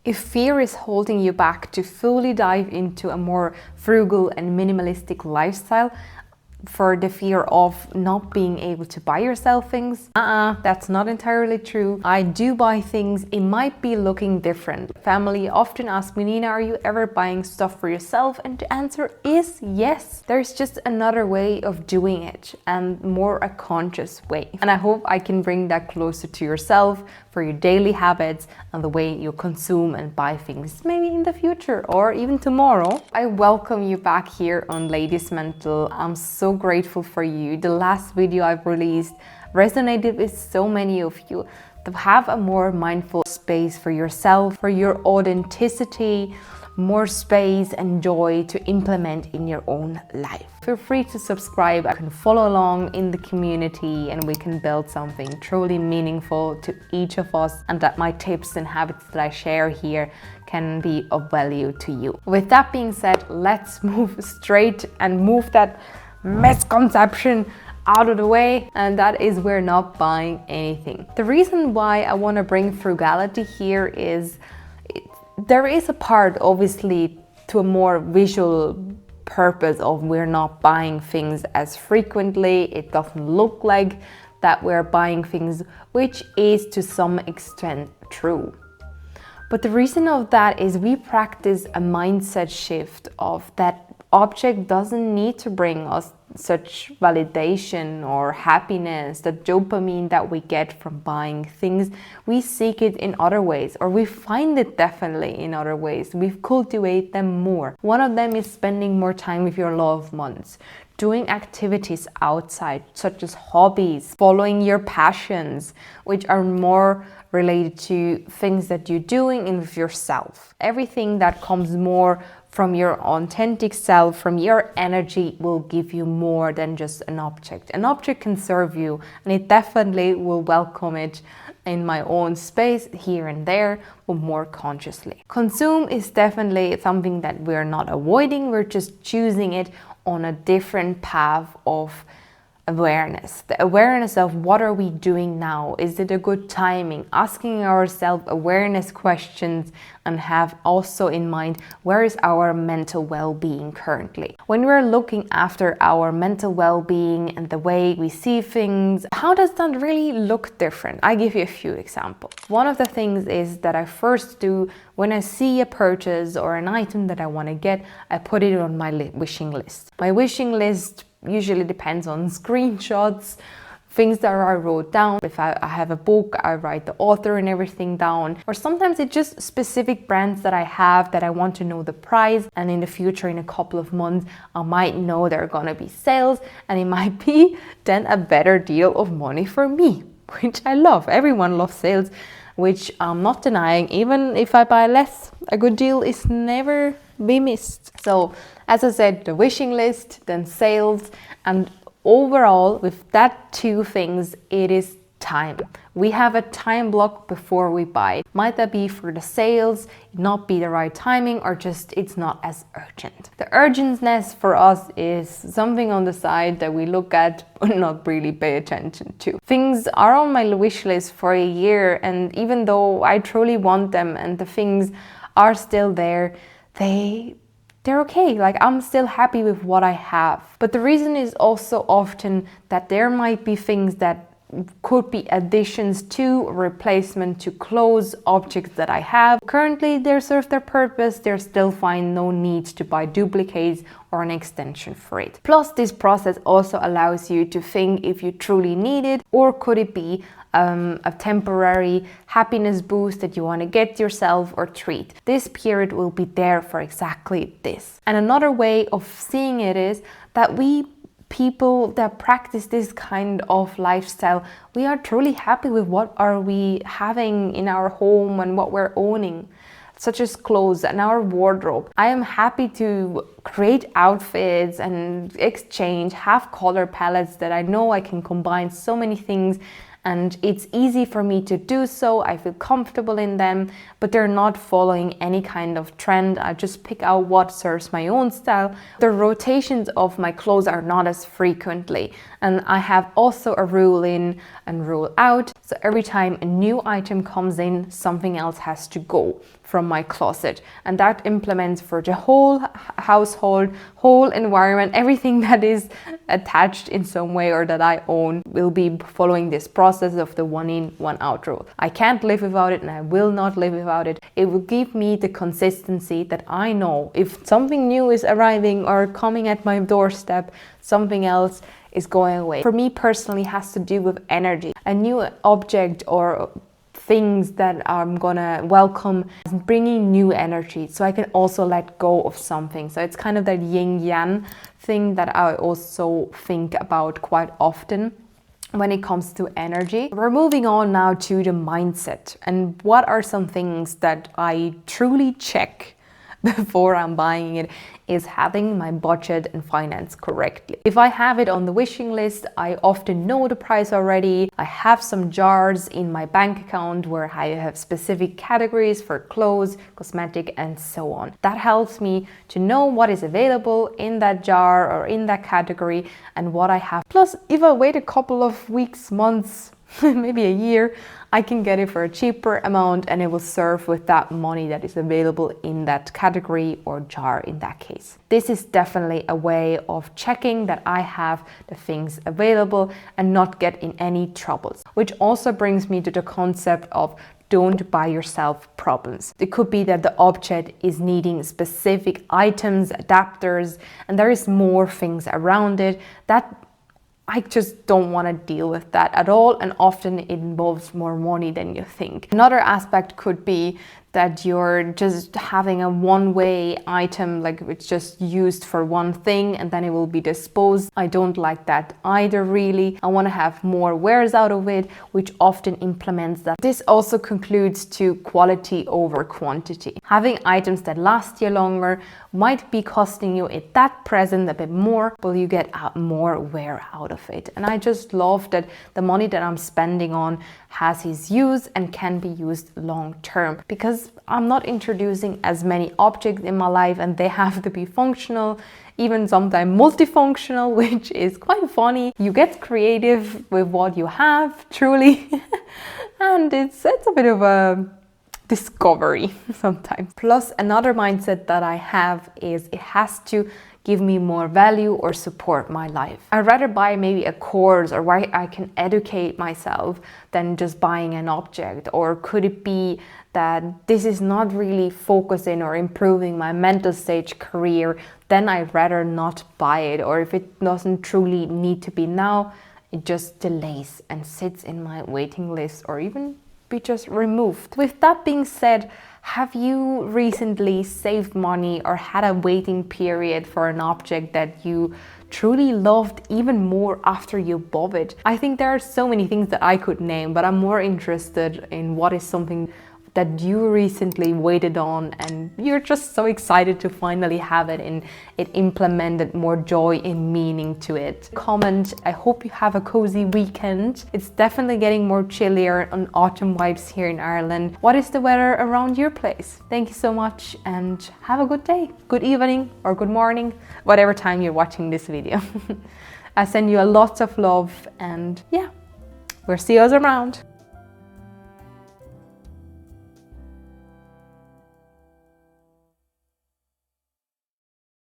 If fear is holding you back to fully dive into a more frugal and minimalistic lifestyle, for the fear of not being able to buy yourself things, that's not entirely true. I do buy things, it might be looking different. Family often ask me, Nina, are you ever buying stuff for yourself? And the answer is yes. There's just another way of doing it, and more a conscious way. And I hope I can bring that closer to yourself for your daily habits and the way you consume and buy things, maybe in the future or even tomorrow. I welcome you back here on Ladies Mental. I'm so grateful for you. The last video I've released resonated with so many of you to have a more mindful space for yourself, for your authenticity, more space and joy to implement in your own life. Feel free to subscribe. I can follow along in the community and we can build something truly meaningful to each of us, and that my tips and habits that I share here can be of value to you. With that being said, let's move straight and move that misconception out of the way, and that is we're not buying anything. The reason why I want to bring frugality here is there is a part, obviously, to a more visual purpose of we're not buying things as frequently. It doesn't look like that we're buying things, which is to some extent true. But the reason of that is we practice a mindset shift of that object doesn't need to bring us such validation or happiness, the dopamine that we get from buying things. We seek it in other ways, or we find it definitely in other ways. We cultivate them more. One of them is spending more time with your loved ones, doing activities outside, such as hobbies, following your passions, which are more related to things that you're doing and with yourself. Everything that comes more from your authentic self, from your energy, will give you more than just an object. An object can serve you, and it definitely will welcome it in my own space here and there, but more consciously. Consume is definitely something that we're not avoiding, we're just choosing it on a different path of awareness. The awareness of what are we doing now? Is it a good timing? Asking ourselves awareness questions, and have also in mind where is our mental well-being currently. When we're looking after our mental well-being and the way we see things, how does that really look different? I give you a few examples. One of the things is that I first do when I see a purchase or an item that I want to get, I put it on my wishing list. My wishing list usually depends on screenshots, things that I wrote down. If I have a book, I write the author and everything down. Or sometimes it's just specific brands that I have that I want to know the price, and in the future, in a couple of months, I might know there are gonna be sales, and it might be then a better deal of money for me, which I love. Everyone loves sales, which I'm not denying. Even if I buy less, a good deal is never be missed. So as I said, the wishing list, then sales, and overall with that two things, it is time. We have a time block before we buy. Might that be for the sales, not be the right timing, or just it's not as urgent. The urgentness for us is something on the side that we look at but not really pay attention to. Things are on my wish list for a year, and even though I truly want them and the things are still there, they're okay. Like, I'm still happy with what I have. But the reason is also often that there might be things that could be additions to, replacement to clothes, objects that I have. Currently, they serve their purpose. There's still fine, no need to buy duplicates or an extension for it. Plus, this process also allows you to think if you truly need it, or could it be a temporary happiness boost that you want to get yourself or treat. This period will be there for exactly this. And another way of seeing it is that we people that practice this kind of lifestyle, we are truly happy with what are we having in our home and what we're owning, such as clothes and our wardrobe. I am happy to create outfits and exchange, have color palettes that I know I can combine so many things, and it's easy for me to do so. I feel comfortable in them, but they're not following any kind of trend. I just pick out what serves my own style. The rotations of my clothes are not as frequently, and I have also a rule in and rule out. So every time a new item comes in, something else has to go. from my closet, and that implements for the whole household, whole environment, everything that is attached in some way or that I own will be following this process of the 1 in, 1 out rule. I can't live without it and I will not live without it. It will give me the consistency that I know if something new is arriving or coming at my doorstep, something else is going away. For me personally, has to do with energy. A new object or things that I'm gonna welcome is bringing new energy, so I can also let go of something. So it's kind of that yin-yang thing that I also think about quite often when it comes to energy. We're moving on now to the mindset, and what are some things that I truly check before I'm buying it is having my budget and finance correctly. If I have it on the wishing list, I often know the price already. I have some jars in my bank account where I have specific categories for clothes, cosmetic, and so on. That helps me to know what is available in that jar or in that category and what I have. Plus, if I wait a couple of weeks, months, maybe a year, I can get it for a cheaper amount and it will serve with that money that is available in that category or jar in that case. This is definitely a way of checking that I have the things available and not get in any troubles. Which also brings me to the concept of don't buy yourself problems. It could be that the object is needing specific items, adapters, and there is more things around it that I just don't want to deal with that at all, and often it involves more money than you think. Another aspect could be that you're just having a one-way item, like it's just used for one thing and then it will be disposed. I don't like that either, really. I want to have more wears out of it, which often implements that. This also concludes to quality over quantity. Having items that last you longer might be costing you at that present a bit more, but you get more wear out of it. And I just love that the money that I'm spending on has its use and can be used long term, because I'm not introducing as many objects in my life and they have to be functional, even sometimes multifunctional, which is quite funny. You get creative with what you have, truly, and it's a bit of a discovery sometimes. Plus, another mindset that I have is it has to give me more value or support my life. I'd rather buy maybe a course or where I can educate myself than just buying an object. Or could it be that this is not really focusing or improving my mental stage career, then I'd rather not buy it. Or if it doesn't truly need to be now, it just delays and sits in my waiting list or even be just removed. With that being said, have you recently saved money or had a waiting period for an object that you truly loved even more after you bought it? I think there are so many things that I could name, but I'm more interested in what is something that you recently waited on and you're just so excited to finally have it and it implemented more joy and meaning to it. Comment. I hope you have a cozy weekend. It's definitely getting more chillier on autumn vibes here in Ireland. What is the weather around your place? Thank you so much and have a good day, good evening or good morning, whatever time you're watching this video. I send you a lot of love and yeah, we'll see you around.